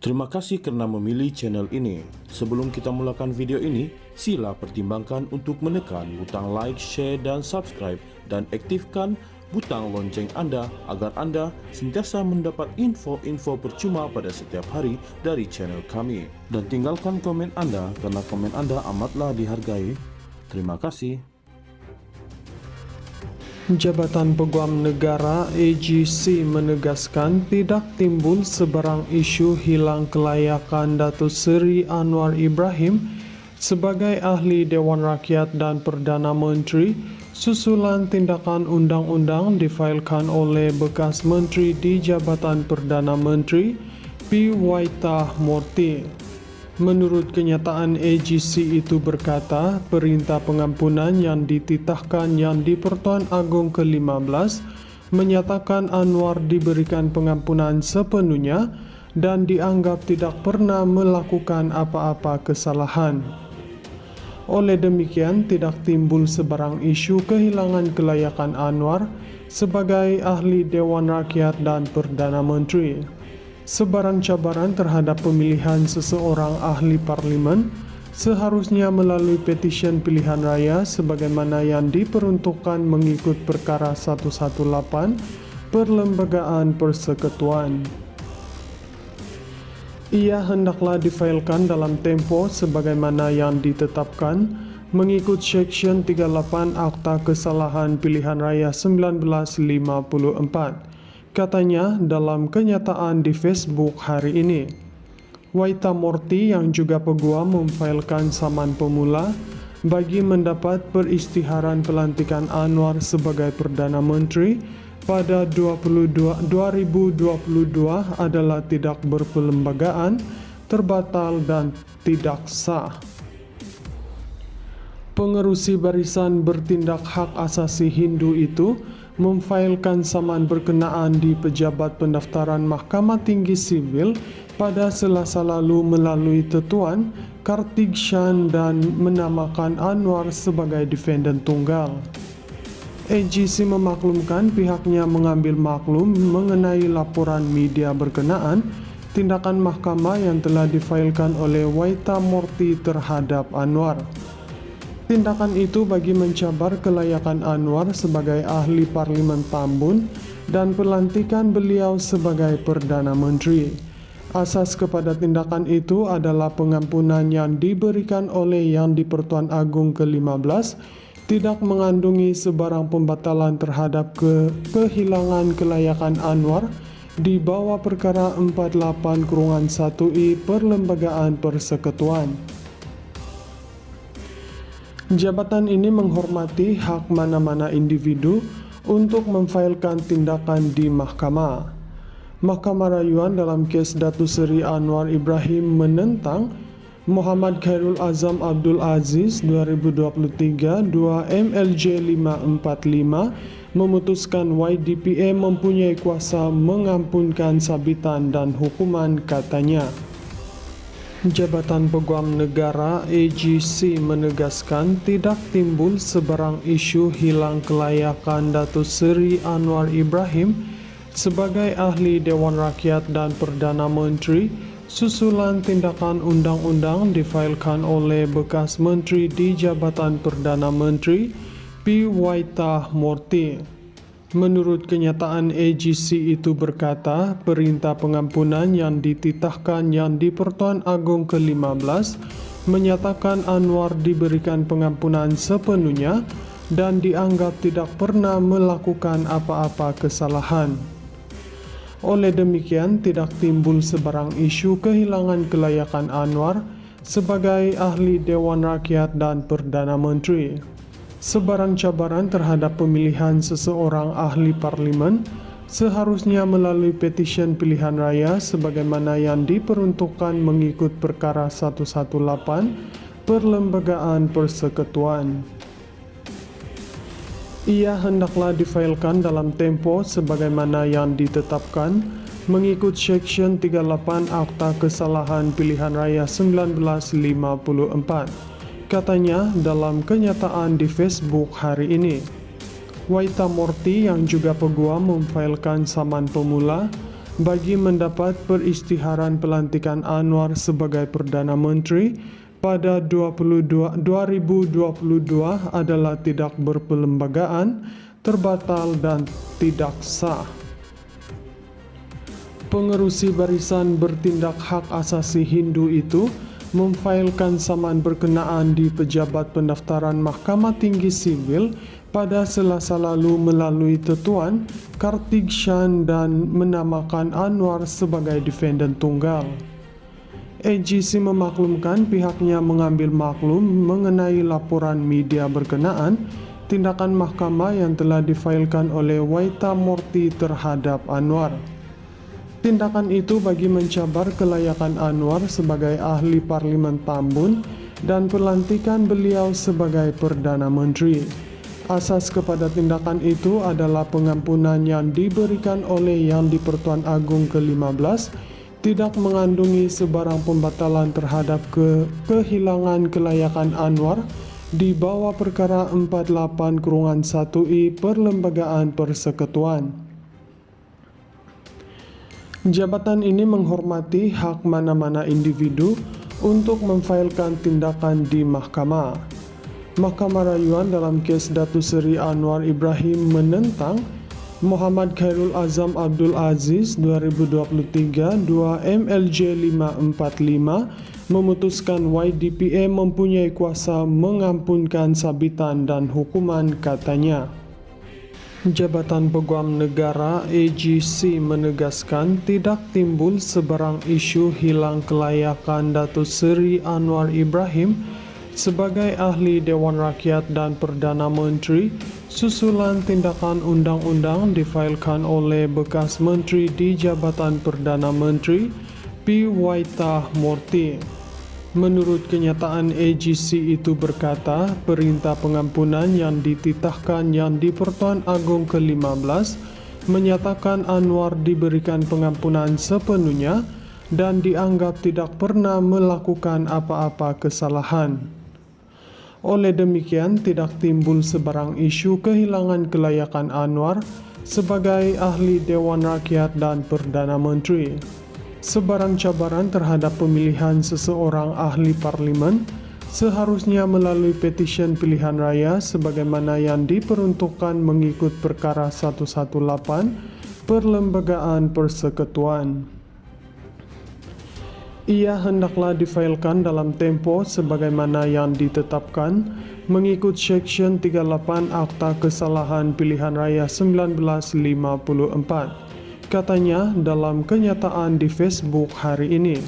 Terima kasih karena memilih channel ini. Sebelum kita mulakan video ini, sila pertimbangkan untuk menekan butang like, share, dan subscribe, dan aktifkan butang lonceng Anda agar Anda sentiasa mendapat info-info percuma pada setiap hari dari channel kami. Dan tinggalkan komen Anda karena komen Anda amatlah dihargai. Terima kasih. Jabatan Peguam Negara AGC menegaskan tidak timbul sebarang isu hilang kelayakan Datuk Seri Anwar Ibrahim sebagai ahli Dewan Rakyat dan Perdana Menteri susulan tindakan undang-undang difailkan oleh bekas Menteri di Jabatan Perdana Menteri P. Waitah Murty. Menurut kenyataan, AGC itu berkata perintah pengampunan yang dititahkan yang di-Pertuan Agong ke-15 menyatakan Anwar diberikan pengampunan sepenuhnya dan dianggap tidak pernah melakukan apa-apa kesalahan. Oleh demikian, tidak timbul sebarang isu kehilangan kelayakan Anwar sebagai ahli Dewan Rakyat dan Perdana Menteri. Sebarang cabaran terhadap pemilihan seseorang ahli parlimen seharusnya melalui petisyen pilihan raya sebagaimana yang diperuntukkan mengikut Perkara 118 Perlembagaan Persekutuan. Ia hendaklah difailkan dalam tempoh sebagaimana yang ditetapkan mengikut Seksyen 38 Akta Kesalahan Pilihan Raya 1954. Katanya dalam kenyataan di Facebook hari ini. Waitah Murty yang juga peguam memfailkan saman pemula bagi mendapat peristiharan pelantikan Anwar sebagai Perdana Menteri pada 2022 adalah tidak berperlembagaan, terbatal dan tidak sah. Pengerusi Barisan Bertindak Hak Asasi Hindu itu memfailkan saman berkenaan di Pejabat Pendaftaran Mahkamah Tinggi Sivil pada Selasa lalu melalui Tetuan Kartikshan dan menamakan Anwar sebagai defendant tunggal. AGC memaklumkan pihaknya mengambil maklum mengenai laporan media berkenaan tindakan mahkamah yang telah difailkan oleh Waitah Murty terhadap Anwar. Tindakan itu bagi mencabar kelayakan Anwar sebagai ahli Parlimen Tambun dan pelantikan beliau sebagai Perdana Menteri. Asas kepada tindakan itu adalah pengampunan yang diberikan oleh Yang di-Pertuan Agong ke-15 tidak mengandungi sebarang pembatalan terhadap kehilangan kelayakan Anwar di bawah Perkara 48/1I Perlembagaan Persekutuan. Jabatan ini menghormati hak mana-mana individu untuk memfailkan tindakan di mahkamah. Mahkamah Rayuan dalam kes Datuk Seri Anwar Ibrahim menentang Muhammad Khairul Azam Abdul Aziz 2023 2 MLJ 545 memutuskan YDPA mempunyai kuasa mengampunkan sabitan dan hukuman, katanya. Jabatan Peguam Negara AGC menegaskan tidak timbul sebarang isu hilang kelayakan Datuk Seri Anwar Ibrahim sebagai ahli Dewan Rakyat dan Perdana Menteri susulan tindakan undang-undang difailkan oleh bekas Menteri di Jabatan Perdana Menteri P. Waitah Murty. Menurut kenyataan, AGC itu berkata perintah pengampunan yang dititahkan yang di-Pertuan Agong ke-15 menyatakan Anwar diberikan pengampunan sepenuhnya dan dianggap tidak pernah melakukan apa-apa kesalahan. Oleh demikian, tidak timbul sebarang isu kehilangan kelayakan Anwar sebagai ahli Dewan Rakyat dan Perdana Menteri. Sebarang cabaran terhadap pemilihan seseorang ahli parlimen seharusnya melalui petisyen pilihan raya sebagaimana yang diperuntukkan mengikut Perkara 118 Perlembagaan Persekutuan. Ia hendaklah difailkan dalam tempo sebagaimana yang ditetapkan mengikut Seksyen 38 Akta Kesalahan Pilihan Raya 1954. Katanya dalam kenyataan di Facebook hari ini. Waitah Murty yang juga peguam memfailkan saman pemula bagi mendapat peristiharan pelantikan Anwar sebagai Perdana Menteri pada 2022 adalah tidak berperlembagaan, terbatal dan tidak sah. Pengerusi Barisan Bertindak Hak Asasi Hindu itu memfailkan saman berkenaan di Pejabat Pendaftaran Mahkamah Tinggi Sivil pada Selasa lalu melalui tetuan Kartikshan dan menamakan Anwar sebagai defendant tunggal. AGC memaklumkan pihaknya mengambil maklum mengenai laporan media berkenaan tindakan mahkamah yang telah difailkan oleh Waita Murthy terhadap Anwar. Tindakan itu bagi mencabar kelayakan Anwar sebagai ahli Parlimen Tambun dan pelantikan beliau sebagai Perdana Menteri. Asas kepada tindakan itu adalah pengampunan yang diberikan oleh Yang di-Pertuan Agong ke-15 tidak mengandungi sebarang pembatalan terhadap kehilangan kelayakan Anwar di bawah perkara 48/1I Perlembagaan Persekutuan. Jabatan ini menghormati hak mana-mana individu untuk memfailkan tindakan di mahkamah. Mahkamah Rayuan dalam kes Datuk Seri Anwar Ibrahim menentang Muhammad Khairul Azam Abdul Aziz 2023 2 MLJ 545 memutuskan YDPA mempunyai kuasa mengampunkan sabitan dan hukuman katanya. Jabatan Peguam Negara AGC menegaskan tidak timbul sebarang isu hilang kelayakan Datuk Seri Anwar Ibrahim sebagai ahli Dewan Rakyat dan Perdana Menteri susulan tindakan undang-undang difailkan oleh bekas Menteri di Jabatan Perdana Menteri P. Waita Murthy. Menurut kenyataan AGC itu berkata, perintah pengampunan yang dititahkan Yang di-Pertuan Agong ke-15 menyatakan Anwar diberikan pengampunan sepenuhnya dan dianggap tidak pernah melakukan apa-apa kesalahan. Oleh demikian, tidak timbul sebarang isu kehilangan kelayakan Anwar sebagai ahli Dewan Rakyat dan Perdana Menteri. Sebarang cabaran terhadap pemilihan seseorang ahli parlimen seharusnya melalui petisyen pilihan raya sebagaimana yang diperuntukkan mengikut perkara 118 Perlembagaan Persekutuan. Ia hendaklah difailkan dalam tempoh sebagaimana yang ditetapkan mengikut Seksyen 38 Akta Kesalahan Pilihan Raya 1954. Katanya dalam kenyataan di Facebook hari ini.